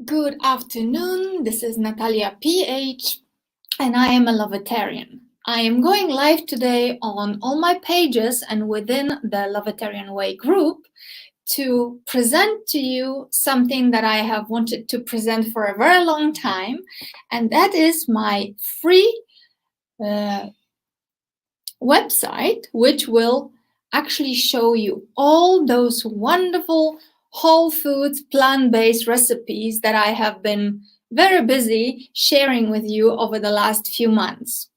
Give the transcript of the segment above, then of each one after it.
Good afternoon, this is Natalia PH, and I am a Lovetarian. I am going live today on all my pages and within the Lovetarian Way group to present to you something that I have wanted to present for a very long time, and that is my free website, which will actually show you all those wonderful whole foods, plant-based recipes that I have been very busy sharing with you over the last few months.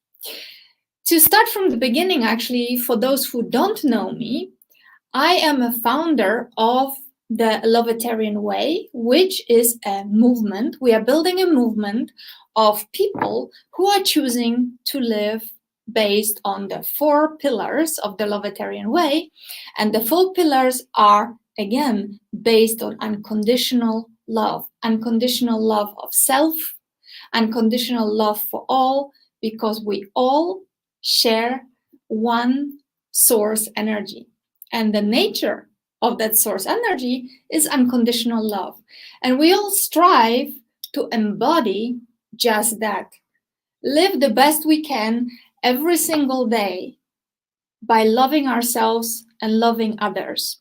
To start from the beginning, actually, for those who don't know me, I am a founder of the Lovetarian Way, which is a movement. We are building a movement of people who are choosing to live based on the 4 pillars of the Lovetarian Way. And the 4 pillars are, again, based on unconditional love of self, unconditional love for all, because we all share one source energy. And the nature of that source energy is unconditional love. And we all strive to embody just that. Live the best we can every single day by loving ourselves and loving others.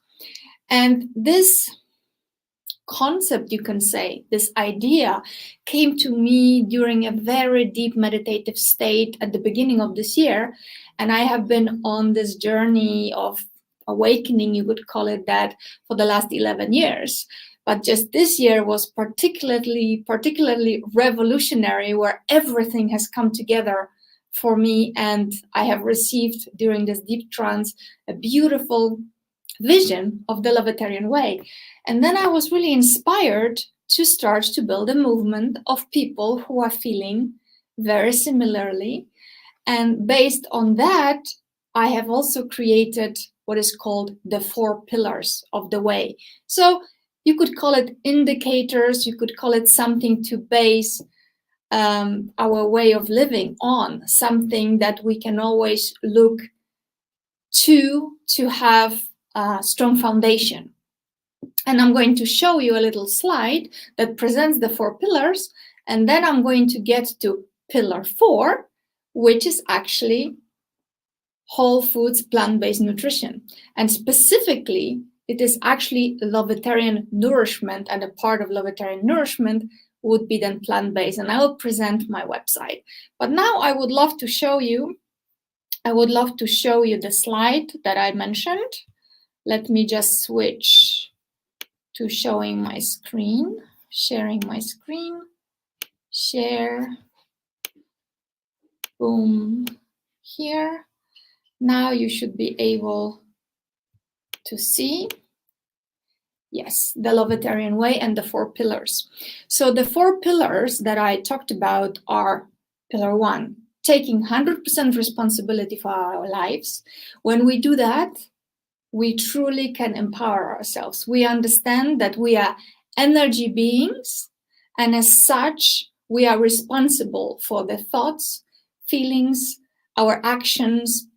And this concept, you can say, this idea came to me during a very deep meditative state at the beginning of this year. And I have been on this journey of awakening, you could call it that, for the last 11 years. But just this year was particularly revolutionary, where everything has come together for me, and I have received during this deep trance a beautiful vision of the Lovetarian Way. And then I was really inspired to start to build a movement of people who are feeling very similarly. And based on that, I have also created what is called the 4 pillars of the way. So you could call it indicators, you could call it something to base our way of living on, something that we can always look to have a strong foundation. And I'm going to show you a little slide that presents the 4 pillars, and then I'm going to get to pillar 4, which is actually whole foods, plant-based nutrition. And specifically, it is actually Lovetarian nourishment, and a part of Lovetarian nourishment would be then plant-based. And I will present my website. But now I would love to show you the slide that I mentioned. Let me just switch to showing my screen, sharing my screen, share, boom, here. Now you should be able to see, yes, the Lovetarian Way and the 4 pillars. So the 4 pillars that I talked about are pillar 1, taking 100% responsibility for our lives. When we do that, we truly can empower ourselves. We understand that we are energy beings, and as such, we are responsible for the thoughts, feelings, our actions,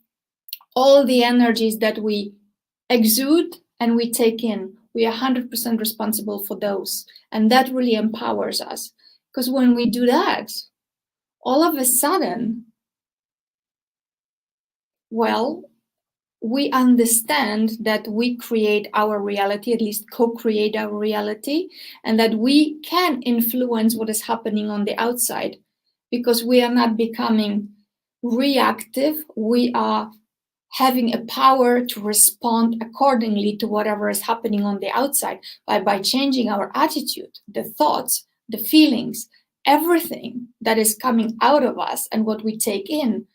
all the energies that we exude and we take in. We are 100% responsible for those. And that really empowers us. Because when we do that, all of a sudden, well, we understand that we create our reality, at least co-create our reality, and that we can influence what is happening on the outside, because we are not becoming reactive. We are having a power to respond accordingly to whatever is happening on the outside by changing our attitude, the thoughts, the feelings, everything that is coming out of us and what we take in.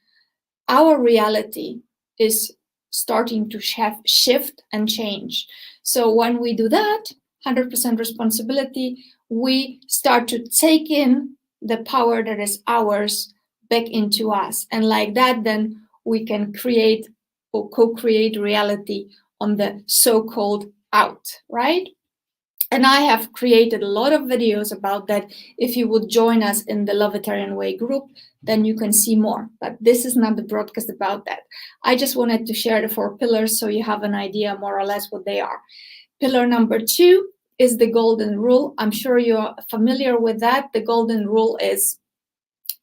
Our reality is starting to shift and change. So when we do that, 100% responsibility, we start to take in the power that is ours back into us. And like that, then we can create or co-create reality on the so-called out, right? And I have created a lot of videos about that. If you would join us in the Lovetarian Way group, then you can see more. But this is not the broadcast about that. I just wanted to share the 4 pillars so you have an idea more or less what they are. Pillar number 2 is the golden rule. I'm sure you're familiar with that. The golden rule is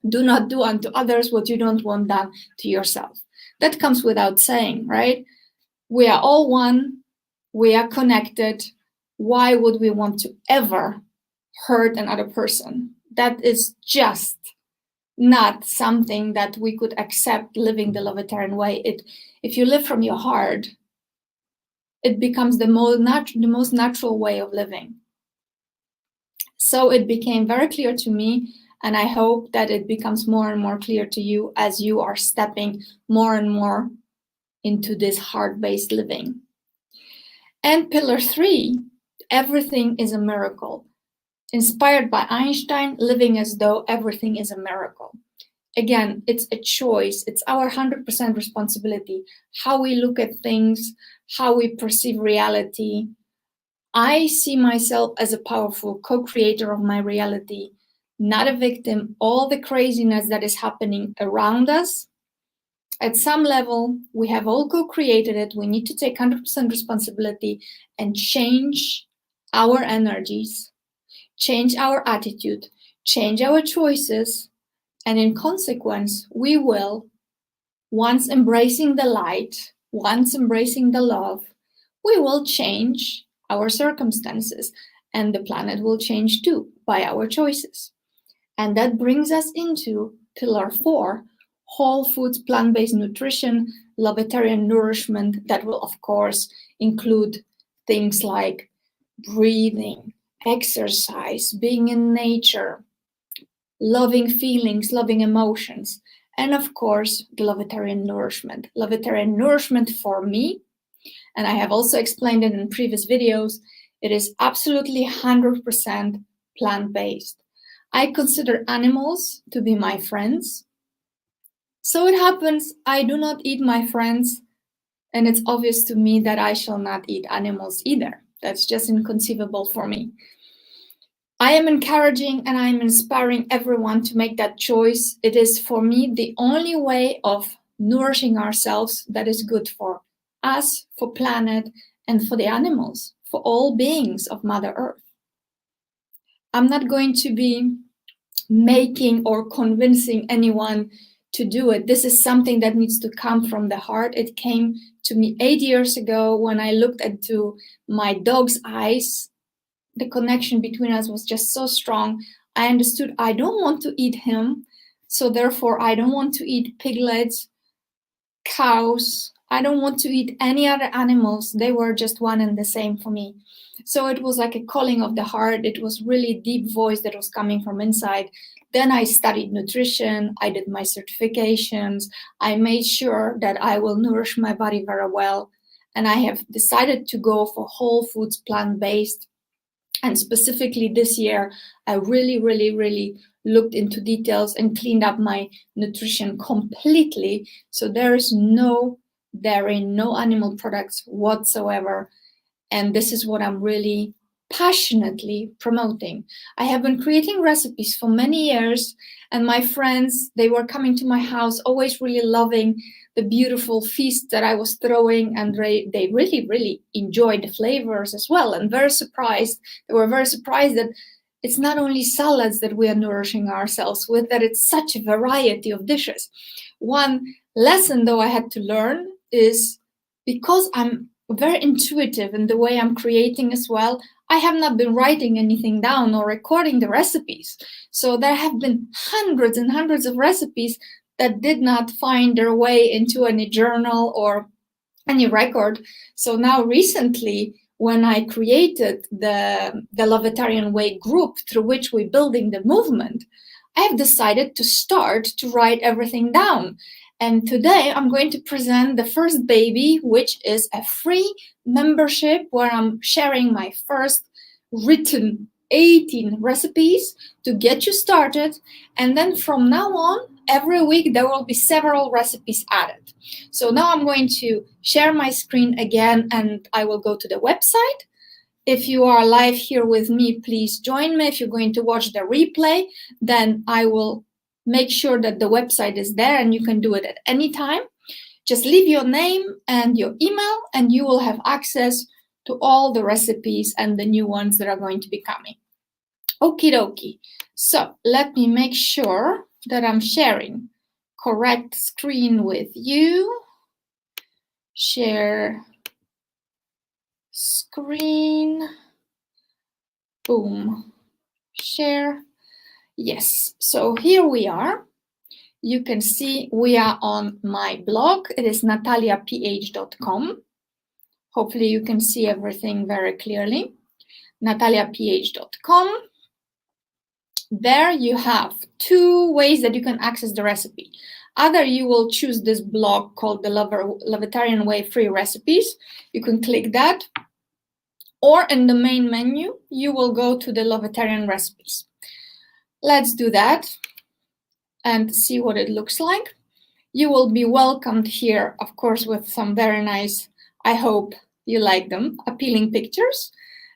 do not do unto others what you don't want done to yourself. That comes without saying, right? We are all one. We are connected. Why would we want to ever hurt another person? That is just not something that we could accept living the Lovetarian way. If you live from your heart, it becomes the most natural way of living. So it became very clear to me, and I hope that it becomes more and more clear to you as you are stepping more and more into this heart-based living. And pillar 3, everything is a miracle. Inspired by Einstein, living as though everything is a miracle. Again, it's a choice. It's our 100% responsibility. How we look at things, how we perceive reality. I see myself as a powerful co-creator of my reality, not a victim. All the craziness that is happening around us, at some level, we have all co-created it. We need to take 100% responsibility and change our energies, change our attitude, change our choices, and in consequence, we will, once embracing the light, once embracing the love, we will change our circumstances, and the planet will change too by our choices. And that brings us into pillar 4, whole foods, plant-based nutrition, Lovetarian nourishment. That will, of course, include things like breathing, exercise, being in nature, loving feelings, loving emotions, and of course, the Lovetarian nourishment. Lovetarian nourishment for me, and I have also explained it in previous videos, it is absolutely 100% plant-based. I consider animals to be my friends. So it happens I do not eat my friends, and it's obvious to me that I shall not eat animals either. That's just inconceivable for me. I am encouraging and I am inspiring everyone to make that choice. It is for me the only way of nourishing ourselves that is good for us, for planet, and for the animals, for all beings of Mother Earth. I'm not going to be making or convincing anyone to do it. This is something that needs to come from the heart. It came to me 8 years ago when I looked into my dog's eyes. The connection between us was just so strong. I understood I don't want to eat him, so therefore I don't want to eat piglets, cows. I don't want to eat any other animals. They were just one and the same for me. So it was like a calling of the heart. It was really deep voice that was coming from inside. Then I studied nutrition. I did my certifications. I made sure that I will nourish my body very well. And I have decided to go for whole foods, plant-based. And specifically this year, I really looked into details and cleaned up my nutrition completely. So there is no dairy, no animal products whatsoever. And this is what I'm really passionately promoting. I have been creating recipes for many years, and my friends, they were coming to my house, always really loving the beautiful feast that I was throwing, and they really enjoyed the flavors as well, and very surprised. They were very surprised that it's not only salads that we are nourishing ourselves with, that it's such a variety of dishes. One lesson, though, I had to learn is because I'm very intuitive in the way I'm creating as well, I have not been writing anything down or recording the recipes. So there have been hundreds and hundreds of recipes that did not find their way into any journal or any record. So now recently, when I created the Lovetarian Way group through which we're building the movement, I have decided to start to write everything down. And today I'm going to present the first baby, which is a free membership where I'm sharing my first written 18 recipes to get you started. And then from now on, every week there will be several recipes added. So now I'm going to share my screen again and I will go to the website. If you are live here with me, please join me. If you're going to watch the replay, then I will make sure that the website is there and you can do it at any time. Just leave your name and your email and you will have access to all the recipes and the new ones that are going to be coming. Okie dokie. So let me make sure that I'm sharing correct screen with you. Share screen. Boom. Share. Yes. So here we are. You can see we are on my blog. It is NataliaPH.com. Hopefully you can see everything very clearly. NataliaPH.com. There you have two ways that you can access the recipe. Either you will choose this blog called the Lovetarian Way Free Recipes. You can click that. Or in the main menu, you will go to the Lovetarian recipes. Let's do that and see what it looks like. You will be welcomed here, of course, with some very nice, I hope you like them, appealing pictures,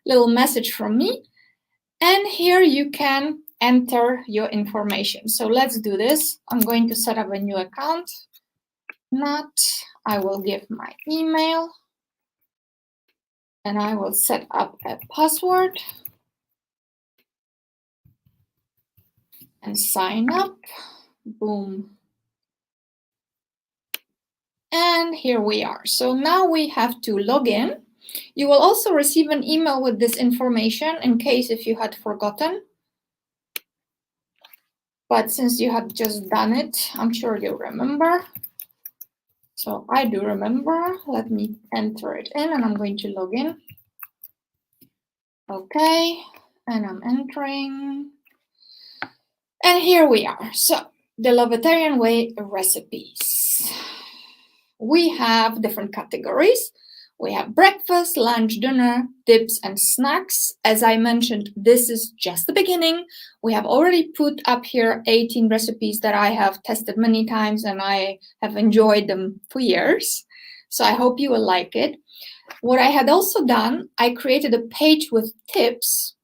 little message from me. And here you can enter your information. So let's do this. I'm going to set up a new account. I will give my email and I will set up a password and sign up. Boom. And here we are. So now we have to log in. You will also receive an email with this information in case if you had forgotten. But since you have just done it, I'm sure you remember. So I do remember. Let me enter it in and I'm going to log in. Okay, and I'm entering. And here we are. So the Lovetarian Way recipes. We have different categories. We have breakfast, lunch, dinner, dips, and snacks. As I mentioned, this is just the beginning. We have already put up here 18 recipes that I have tested many times and I have enjoyed them for years. So I hope you will like it. What I had also done, I created a page with tips.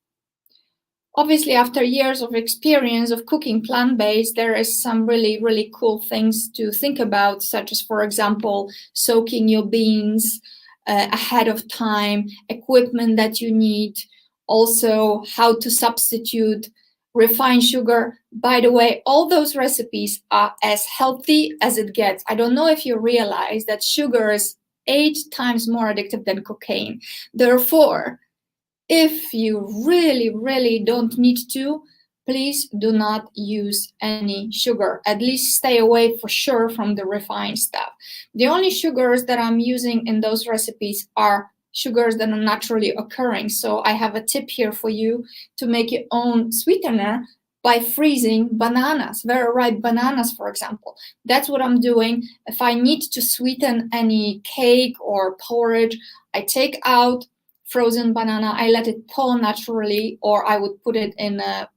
Obviously, after years of experience of cooking plant-based, there is some really, really cool things to think about, such as, for example, soaking your beans ahead of time, equipment that you need, also how to substitute refined sugar. By the way, all those recipes are as healthy as it gets. I don't know if you realize that sugar is 8 times more addictive than cocaine. Therefore, if you really, really don't need to, please do not use any sugar. At least stay away for sure from the refined stuff. The only sugars that I'm using in those recipes are sugars that are naturally occurring. So I have a tip here for you to make your own sweetener by freezing bananas, very ripe bananas, for example. That's what I'm doing. If I need to sweeten any cake or porridge, I take out frozen banana, I let it thaw naturally, or I would put it in a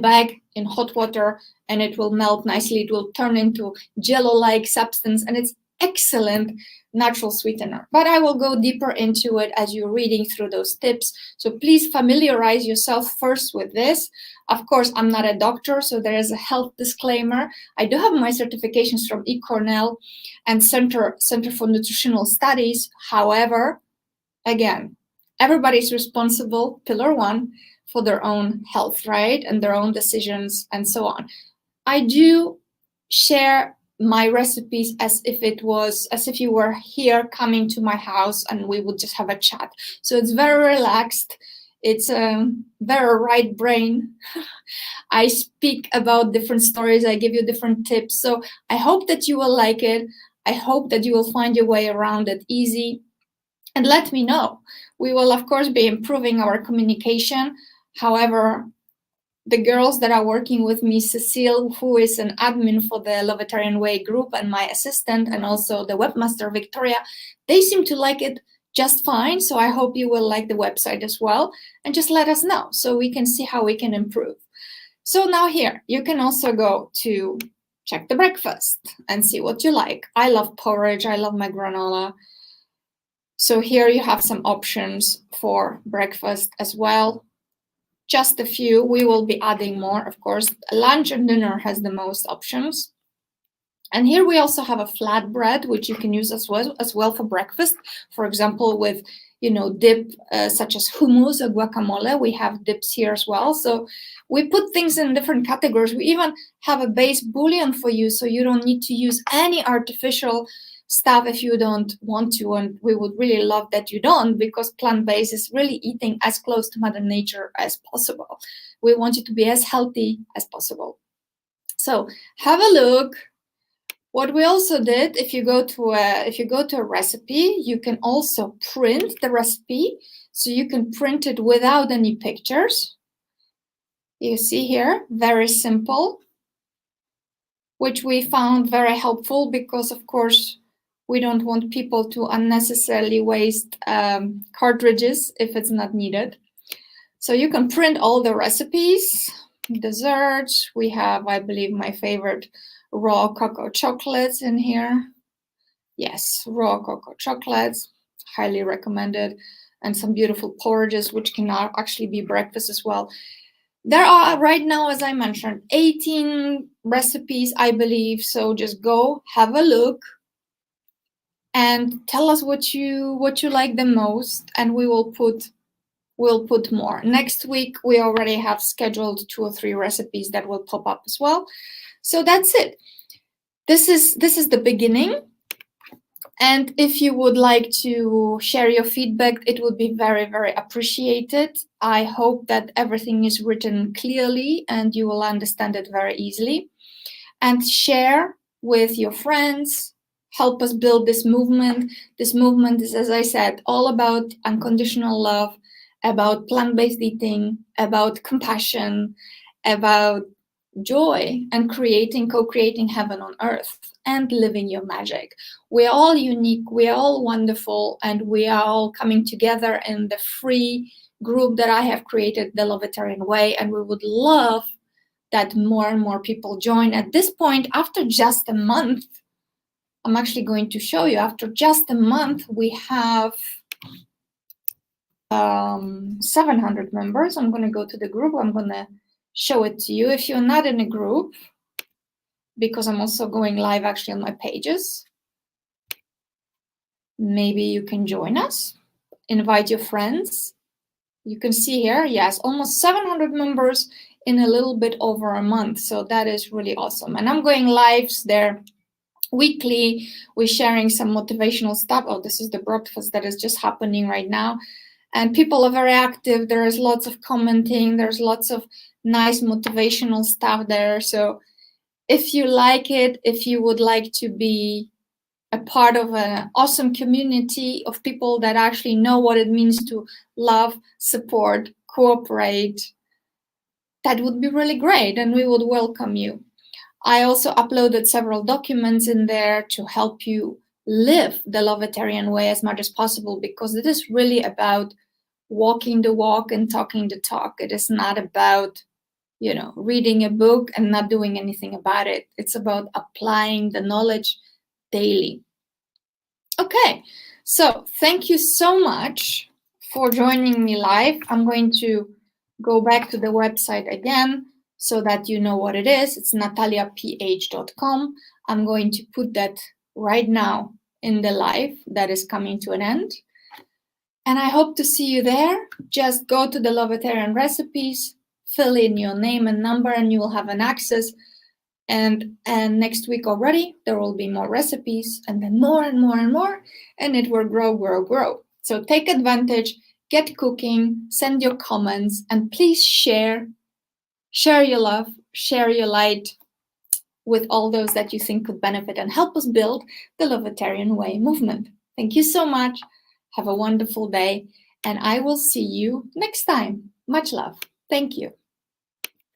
bag in hot water and it will melt nicely. It will turn into jello-like substance and it's excellent natural sweetener. But I will go deeper into it as you're reading through those tips. So please familiarize yourself first with this. Of course, I'm not a doctor, so there is a health disclaimer. I do have my certifications from eCornell and Center for Nutritional Studies. However, again, everybody's responsible, pillar one, for their own health, right? And their own decisions and so on. I do share my recipes as if you were here coming to my house and we would just have a chat. So it's very relaxed. It's a very right brain. I speak about different stories. I give you different tips. So I hope that you will like it. I hope that you will find your way around it easy. And let me know. We will, of course, be improving our communication. However, the girls that are working with me, Cecile, who is an admin for the Lovetarian Way group, and my assistant, and also the webmaster, Victoria, they seem to like it just fine. So I hope you will like the website as well. And just let us know so we can see how we can improve. So now here, you can also go to check the breakfast and see what you like. I love porridge. I love my granola. So here you have some options for breakfast as well. Just a few. We will be adding more, of course. Lunch and dinner has the most options. And here we also have a flatbread, which you can use as well for breakfast. For example, with dip such as hummus or guacamole. We have dips here as well. So we put things in different categories. We even have a base bouillon for you, so you don't need to use any artificial stuff if you don't want to. And we would really love that you don't, because plant-based is really eating as close to Mother Nature as possible. We want you to be as healthy as possible. So have a look. What we also did, if you go to a recipe, you can also print the recipe. So you can print it without any pictures. You see here, very simple, which we found very helpful because, of course, we don't want people to unnecessarily waste cartridges if it's not needed. So you can print all the recipes. Desserts, we have, I believe, my favorite raw cocoa chocolates in here. Yes, raw cocoa chocolates, highly recommended. And some beautiful porridges, which can actually be breakfast as well. There are right now, as I mentioned, 18 recipes, I believe. So just go have a look and tell us what you like the most, and we'll put more. Next week, we already have scheduled 2 or 3 recipes that will pop up as well. So that's it. This is the beginning. And if you would like to share your feedback, it would be very, very appreciated. I hope that everything is written clearly and you will understand it very easily. And share with your friends. Help us build this movement. This movement is, as I said, all about unconditional love, about plant-based eating, about compassion, about joy, and co-creating heaven on earth and living your magic. We're all unique, we're all wonderful, and we are all coming together in the free group that I have created, the Lovetarian Way, and we would love that more and more people join. At this point, after just a month, I'm actually going to show you, after just a month, we have 700 members. I'm going to go to the group. I'm going to show it to you. If you're not in a group, because I'm also going live actually on my pages, maybe you can join us, invite your friends. You can see here, yes, almost 700 members in a little bit over a month. So that is really awesome. And I'm going lives there weekly. We're sharing some motivational stuff. Oh, this is the breakfast that is just happening right now. And people are very active. There is lots of commenting. There's lots of nice motivational stuff there. So if you like it, if you would like to be a part of an awesome community of people that actually know what it means to love, support, cooperate, that would be really great, and we would welcome you. I also uploaded several documents in there to help you live the Lovetarian way as much as possible, because it is really about walking the walk and talking the talk. It is not about, reading a book and not doing anything about it. It's about applying the knowledge daily. Okay, so thank you so much for joining me live. I'm going to go back to the website again so that you know what it is. It's NataliaPH.com. I'm going to put that right now in the live that is coming to an end. And I hope to see you there. Just go to the Lovetarian recipes, fill in your name and number, and you will have an access. And next week already, there will be more recipes, and then more and more and more, and it will grow, grow, grow. So take advantage, get cooking, send your comments, and please share your love, share your light with all those that you think could benefit and help us build the Lovetarian Way movement. Thank you so much. Have a wonderful day, and I will see you next time. Much love. Thank you.